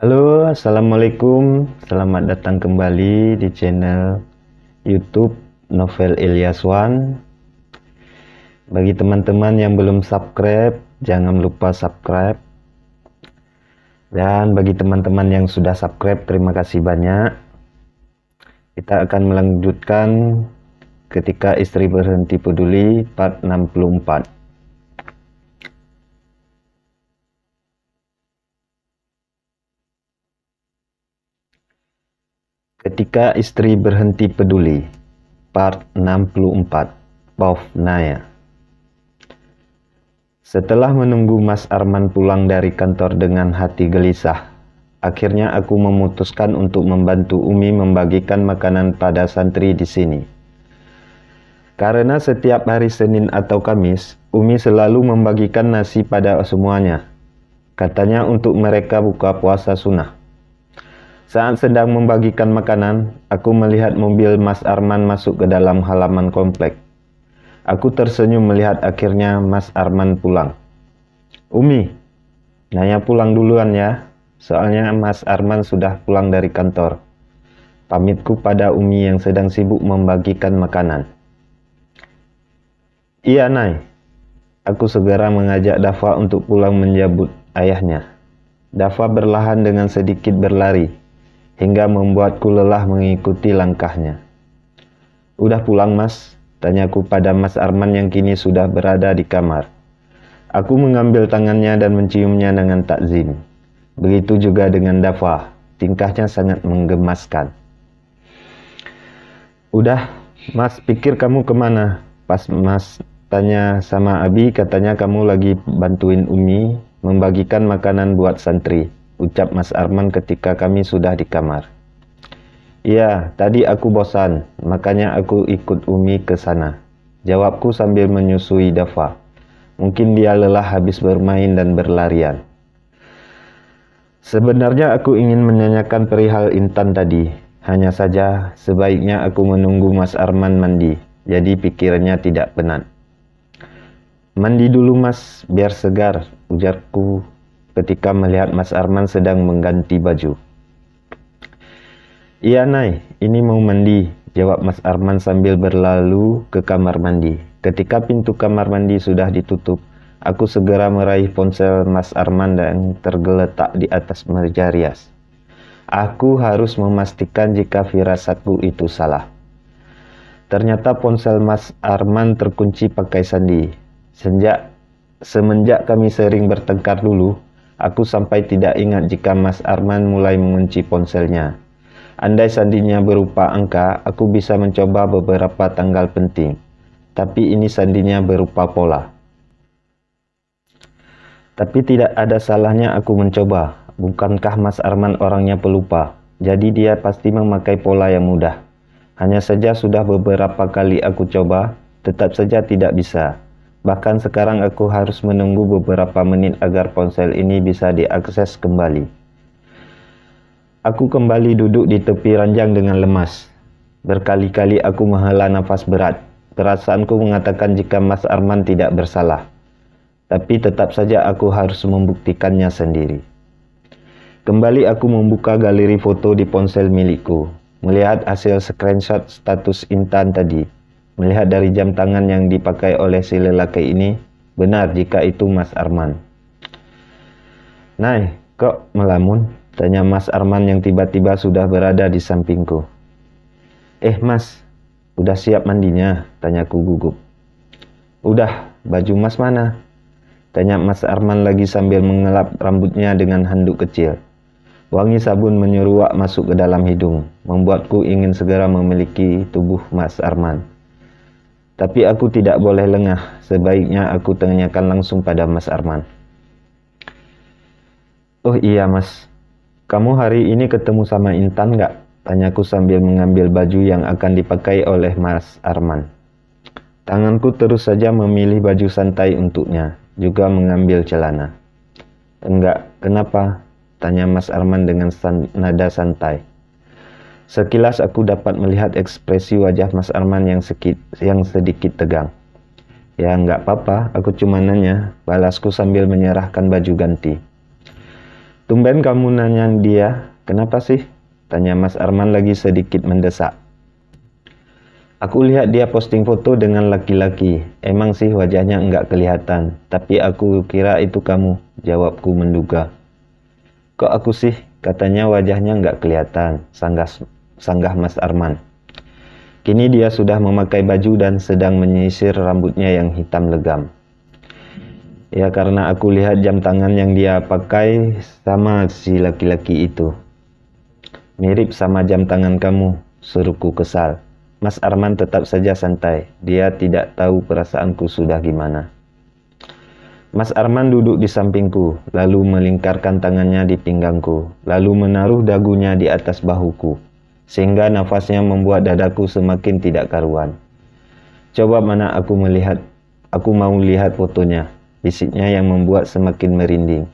Halo, Assalamualaikum. Selamat datang kembali di channel YouTube Novel Ilyaswan. Bagi teman-teman yang belum subscribe, jangan lupa subscribe. Dan bagi teman-teman yang sudah subscribe, terima kasih banyak. Kita akan melanjutkan Ketika Istri Berhenti Peduli part 64. Ketika Istri Berhenti Peduli part 64. Pov Naya. Setelah menunggu Mas Arman pulang dari kantor dengan hati gelisah, akhirnya aku memutuskan untuk membantu Umi membagikan makanan pada santri di sini. Karena setiap hari Senin atau Kamis, Umi selalu membagikan nasi pada semuanya. Katanya untuk mereka buka puasa sunnah. Saat sedang membagikan makanan, aku melihat mobil Mas Arman masuk ke dalam halaman komplek. Aku tersenyum melihat akhirnya Mas Arman pulang. Umi, Naya pulang duluan ya, soalnya Mas Arman sudah pulang dari kantor. Pamitku pada Umi yang sedang sibuk membagikan makanan. Iya, Nay. Aku segera mengajak Dafa untuk pulang menjemput ayahnya. Dafa berlahan dengan sedikit berlari, hingga membuatku lelah mengikuti langkahnya. Udah pulang, Mas? Tanyaku pada Mas Arman yang kini sudah berada di kamar. Aku mengambil tangannya dan menciumnya dengan takzim. Begitu juga dengan Dafa, tingkahnya sangat menggemaskan. Udah, Mas, pikir kamu kemana? Pas Mas tanya sama Abi, katanya kamu lagi bantuin Umi membagikan makanan buat santri, ucap Mas Arman ketika kami sudah di kamar. Iya, tadi aku bosan, makanya aku ikut Umi ke sana. Jawabku sambil menyusui Dafa. Mungkin dia lelah habis bermain dan berlarian. Sebenarnya aku ingin menanyakan perihal Intan tadi. Hanya saja sebaiknya aku menunggu Mas Arman mandi, jadi pikirannya tidak penat. Mandi dulu, Mas, biar segar, ujarku ketika melihat Mas Arman sedang mengganti baju. Iya, Nay, ini mau mandi, jawab Mas Arman sambil berlalu ke kamar mandi. Ketika pintu kamar mandi sudah ditutup, aku segera meraih ponsel Mas Arman yang tergeletak di atas meja rias. Aku harus memastikan jika firasatku itu salah. Ternyata ponsel Mas Arman terkunci pakai sandi. Semenjak kami sering bertengkar dulu, aku sampai tidak ingat jika Mas Arman mulai mengunci ponselnya. Andai sandinya berupa angka, aku bisa mencoba beberapa tanggal penting. Tapi ini sandinya berupa pola. Tapi tidak ada salahnya aku mencoba. Bukankah Mas Arman orangnya pelupa? Jadi dia pasti memakai pola yang mudah. Hanya saja sudah beberapa kali aku coba, tetap saja tidak bisa. Bahkan sekarang aku harus menunggu beberapa menit agar ponsel ini bisa diakses kembali. Aku kembali duduk di tepi ranjang dengan lemas. Berkali-kali aku menghela nafas berat. Perasaanku mengatakan jika Mas Arman tidak bersalah. Tapi tetap saja aku harus membuktikannya sendiri. Kembali aku membuka galeri foto di ponsel milikku. Melihat hasil screenshot status Intan tadi. Melihat dari jam tangan yang dipakai oleh si lelaki ini, benar jika itu Mas Arman. Nay, kok melamun? Tanya Mas Arman yang tiba-tiba sudah berada di sampingku. Mas, udah siap mandinya? Tanyaku gugup. Udah, baju Mas mana? Tanya Mas Arman lagi sambil mengelap rambutnya dengan handuk kecil. Wangi sabun menyeruak masuk ke dalam hidung, membuatku ingin segera memiliki tubuh Mas Arman. Tapi aku tidak boleh lengah, sebaiknya aku tanyakan langsung pada Mas Arman. Oh iya, Mas. Kamu hari ini ketemu sama Intan nggak? Tanyaku sambil mengambil baju yang akan dipakai oleh Mas Arman. Tanganku terus saja memilih baju santai untuknya, juga mengambil celana. Enggak, kenapa? Tanya Mas Arman dengan nada santai. Sekilas aku dapat melihat ekspresi wajah Mas Arman yang sedikit tegang. Ya enggak apa-apa, aku cuma nanya, balasku sambil menyerahkan baju ganti. Tumben kamu nanya dia, kenapa sih? Tanya Mas Arman lagi sedikit mendesak. Aku lihat dia posting foto dengan laki-laki. Emang sih wajahnya enggak kelihatan, tapi aku kira itu kamu, jawabku menduga. Kok aku sih? Katanya wajahnya enggak kelihatan, sanggah Mas Arman. Kini dia sudah memakai baju dan sedang menyisir rambutnya yang hitam legam. Ya karena aku lihat jam tangan yang dia pakai sama si laki-laki itu. Mirip sama jam tangan kamu, seruku kesal. Mas Arman tetap saja santai, dia tidak tahu perasaanku sudah gimana. Mas Arman duduk di sampingku, lalu melingkarkan tangannya di pinggangku, lalu menaruh dagunya di atas bahuku, sehingga nafasnya membuat dadaku semakin tidak karuan. Coba mana aku mau lihat fotonya. Bisiknya yang membuat semakin merinding.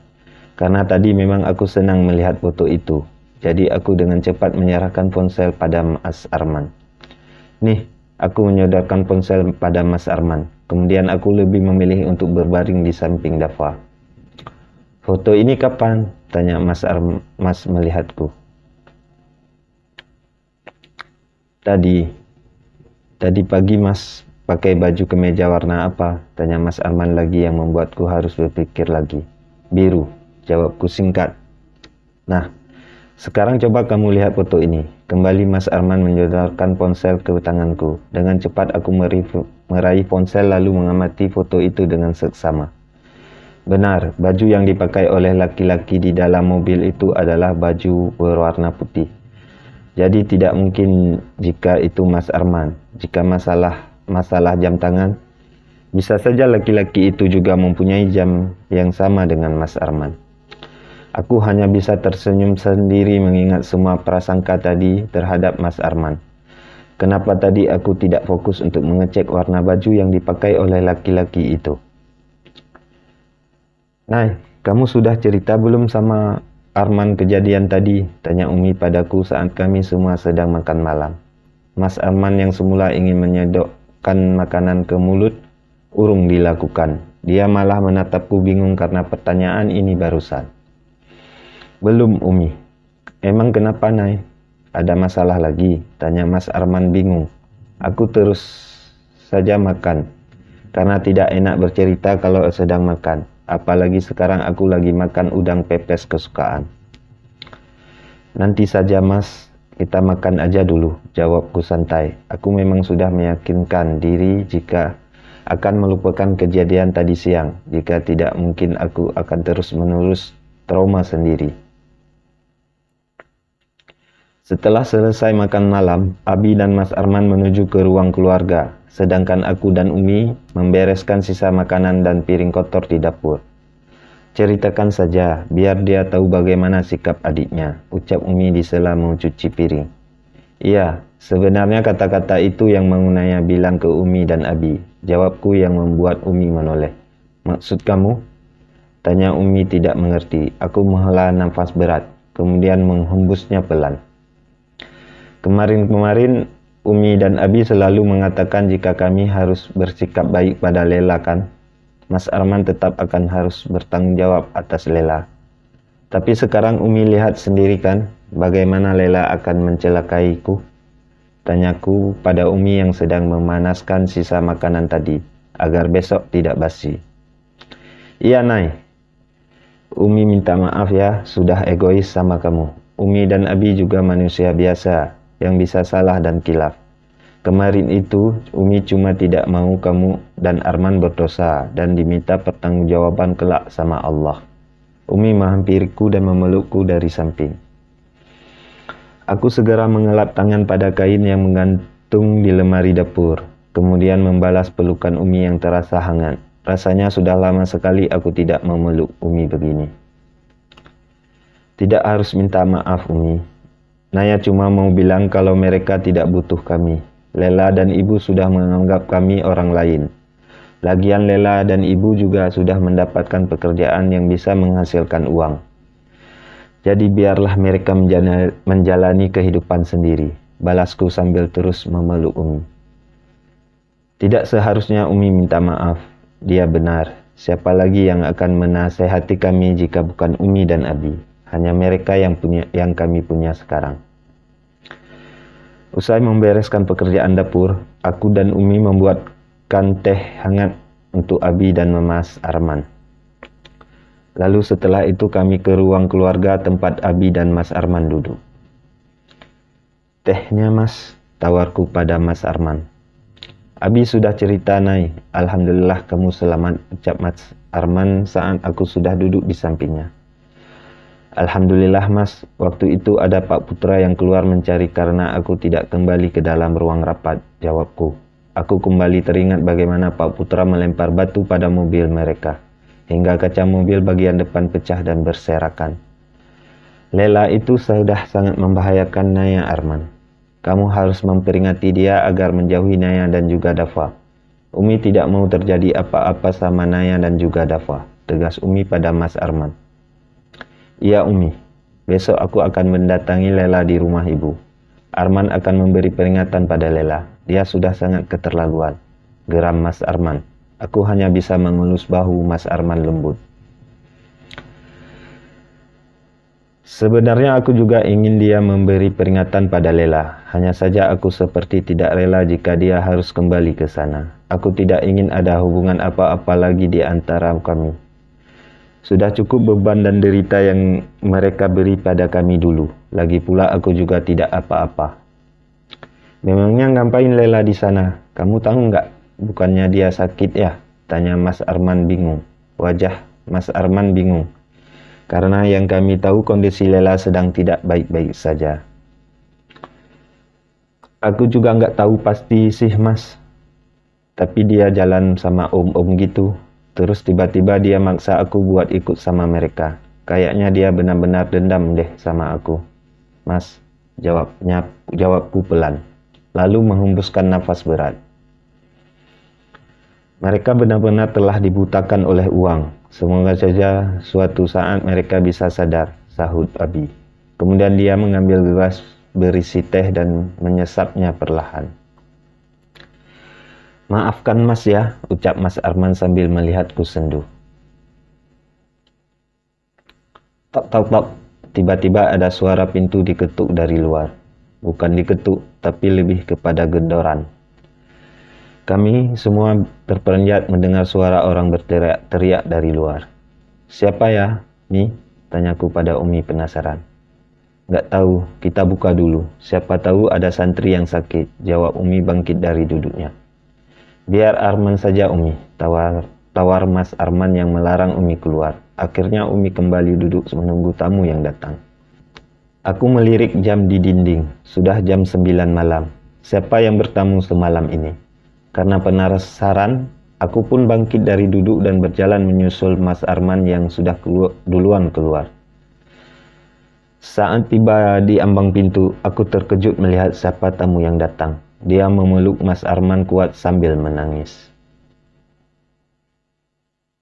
Karena tadi memang aku senang melihat foto itu. Jadi aku dengan cepat menyerahkan ponsel pada Mas Arman. Nih, aku menyodorkan ponsel pada Mas Arman. Kemudian aku lebih memilih untuk berbaring di samping Dafa. Foto ini kapan? Tanya Mas melihatku. Tadi pagi Mas pakai baju kemeja warna apa? Tanya Mas Arman lagi yang membuatku harus berpikir lagi. Biru, jawabku singkat. Nah, sekarang coba kamu lihat foto ini. Kembali Mas Arman menyodorkan ponsel ke tanganku. Dengan cepat aku meraih ponsel lalu mengamati foto itu dengan seksama. Benar, baju yang dipakai oleh laki-laki di dalam mobil itu adalah baju berwarna putih. Jadi tidak mungkin jika itu Mas Arman. Jika masalah jam tangan, bisa saja laki-laki itu juga mempunyai jam yang sama dengan Mas Arman. Aku hanya bisa tersenyum sendiri mengingat semua prasangka tadi terhadap Mas Arman. Kenapa tadi aku tidak fokus untuk mengecek warna baju yang dipakai oleh laki-laki itu? Nay, kamu sudah cerita belum sama Arman kejadian tadi? Tanya Umi padaku saat kami semua sedang makan malam. Mas Arman yang semula ingin menyodokkan makanan ke mulut, urung dilakukan. Dia malah menatapku bingung karena pertanyaan ini barusan. Belum Umi. Emang kenapa Nay? Ada masalah lagi? Tanya Mas Arman bingung. Aku terus saja makan. Karena tidak enak bercerita kalau sedang makan. Apalagi sekarang aku lagi makan udang pepes kesukaan. Nanti saja Mas, kita makan aja dulu, jawabku santai. Aku memang sudah meyakinkan diri jika akan melupakan kejadian tadi siang. Jika tidak mungkin aku akan terus-menerus trauma sendiri. Setelah selesai makan malam, Abi dan Mas Arman menuju ke ruang keluarga. Sedangkan aku dan Umi membereskan sisa makanan dan piring kotor di dapur. Ceritakan saja, biar dia tahu bagaimana sikap adiknya, ucap Umi di sela mencuci piring. Iya, sebenarnya kata-kata itu yang Mangunaya bilang ke Umi dan Abi. Jawabku yang membuat Umi menoleh. Maksud kamu? Tanya Umi tidak mengerti. Aku menghela nafas berat, kemudian menghembusnya pelan. Kemarin-kemarin Umi dan Abi selalu mengatakan jika kami harus bersikap baik pada Lela kan, Mas Arman tetap akan harus bertanggung jawab atas Lela. Tapi sekarang Umi lihat sendiri kan, bagaimana Lela akan mencelakaiku? Tanyaku pada Umi yang sedang memanaskan sisa makanan tadi, agar besok tidak basi. Iya Nay, Umi minta maaf ya, sudah egois sama kamu. Umi dan Abi juga manusia biasa, yang bisa salah dan kilaf. Kemarin itu, Umi cuma tidak mau kamu dan Arman berdosa dan diminta pertanggungjawaban kelak sama Allah. Umi menghampiriku dan memelukku dari samping. Aku segera mengelap tangan pada kain yang menggantung di lemari dapur, kemudian membalas pelukan Umi yang terasa hangat. Rasanya sudah lama sekali aku tidak memeluk Umi begini. Tidak harus minta maaf Umi. Naya cuma mau bilang kalau mereka tidak butuh kami. Lela dan Ibu sudah menganggap kami orang lain. Lagian Lela dan Ibu juga sudah mendapatkan pekerjaan yang bisa menghasilkan uang. Jadi biarlah mereka menjalani kehidupan sendiri. Balasku sambil terus memeluk Umi. Tidak seharusnya Umi minta maaf. Dia benar. Siapa lagi yang akan menasehati kami jika bukan Umi dan Abi? hanya mereka yang kami punya sekarang. Usai membereskan pekerjaan dapur, aku dan Umi membuatkan teh hangat untuk Abi dan Mas Arman. Lalu setelah itu kami ke ruang keluarga tempat Abi dan Mas Arman duduk. "Tehnya, Mas," tawarku pada Mas Arman. "Abi sudah cerita, Nay. Alhamdulillah kamu selamat," ucap Mas Arman saat aku sudah duduk di sampingnya. "Alhamdulillah, Mas. Waktu itu ada Pak Putra yang keluar mencari karena aku tidak kembali ke dalam ruang rapat," jawabku. Aku kembali teringat bagaimana Pak Putra melempar batu pada mobil mereka, hingga kaca mobil bagian depan pecah dan berserakan. "Lela itu sudah sangat membahayakan Naya, Arman. Kamu harus memperingati dia agar menjauhi Naya dan juga Dafa. Umi tidak mau terjadi apa-apa sama Naya dan juga Dafa," tegas Umi pada Mas Arman. "Iya, Umi. Besok aku akan mendatangi Lela di rumah ibu. Arman akan memberi peringatan pada Lela. Dia sudah sangat keterlaluan," geram Mas Arman. Aku hanya bisa mengelus bahu Mas Arman lembut. Sebenarnya aku juga ingin dia memberi peringatan pada Lela. Hanya saja aku seperti tidak rela jika dia harus kembali ke sana. Aku tidak ingin ada hubungan apa-apa lagi di antara kami. Sudah cukup beban dan derita yang mereka beri pada kami dulu. Lagi pula aku juga tidak apa-apa. "Memangnya ngapain Lela di sana? Kamu tahu nggak? Bukannya dia sakit ya?" tanya Mas Arman bingung. Wajah Mas Arman bingung, karena yang kami tahu kondisi Lela sedang tidak baik-baik saja. "Aku juga nggak tahu pasti sih, Mas. Tapi dia jalan sama om-om gitu. Terus tiba-tiba dia maksa aku buat ikut sama mereka. Kayaknya dia benar-benar dendam deh sama aku, Mas," jawabku pelan, lalu menghembuskan nafas berat. "Mereka benar-benar telah dibutakan oleh uang. Semoga saja suatu saat mereka bisa sadar," sahut Abi. Kemudian dia mengambil gelas berisi teh dan menyesapnya perlahan. "Maafkan Mas ya," ucap Mas Arman sambil melihatku sendu. Tok tok tok. Tiba-tiba ada suara pintu diketuk dari luar. Bukan diketuk, tapi lebih kepada gedoran. Kami semua terperanjat mendengar suara orang berteriak-teriak dari luar. "Siapa ya, Mi?" tanyaku pada Umi penasaran. "Nggak tahu, kita buka dulu. Siapa tahu ada santri yang sakit," jawab Umi bangkit dari duduknya. "Biar Arman saja, Umi," tawar Mas Arman yang melarang Umi keluar. Akhirnya Umi kembali duduk menunggu tamu yang datang. Aku melirik jam di dinding. Sudah jam 9 malam. Siapa yang bertamu semalam ini? Karena penasaran, aku pun bangkit dari duduk dan berjalan menyusul Mas Arman yang sudah duluan keluar. Saat tiba di ambang pintu, aku terkejut melihat siapa tamu yang datang. Dia memeluk Mas Arman kuat sambil menangis.